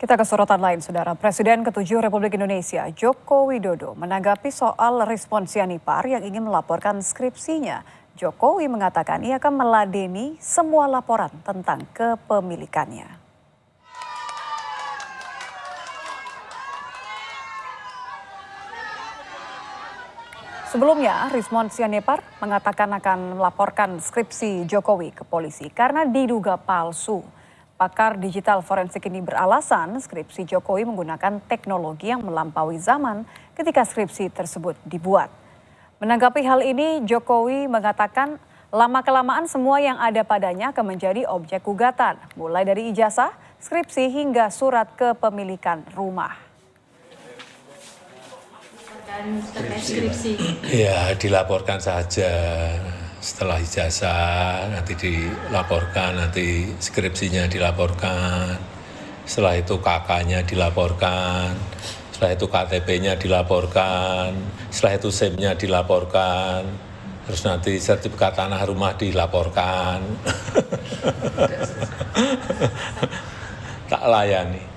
Kita ke sorotan lain, Saudara. Presiden ke-7 Republik Indonesia, Joko Widodo, menanggapi soal respons Yanipar yang ingin melaporkan skripsinya. Jokowi mengatakan ia akan meladeni semua laporan tentang kepemilikannya. Sebelumnya, Rismon Sianipar mengatakan akan melaporkan skripsi Jokowi ke polisi karena diduga palsu. Pakar digital forensik ini beralasan skripsi Jokowi menggunakan teknologi yang melampaui zaman ketika skripsi tersebut dibuat. Menanggapi hal ini, Jokowi mengatakan lama-kelamaan semua yang ada padanya akan menjadi objek gugatan, mulai dari ijazah, skripsi hingga surat kepemilikan rumah. Skripsi. Ya, dilaporkan saja. Setelah ijazah nanti dilaporkan, nanti skripsinya dilaporkan. Setelah itu KK-nya dilaporkan. Setelah itu KTP-nya dilaporkan. Setelah itu SIM-nya dilaporkan. Terus nanti sertifikat tanah rumah dilaporkan. Tak layani.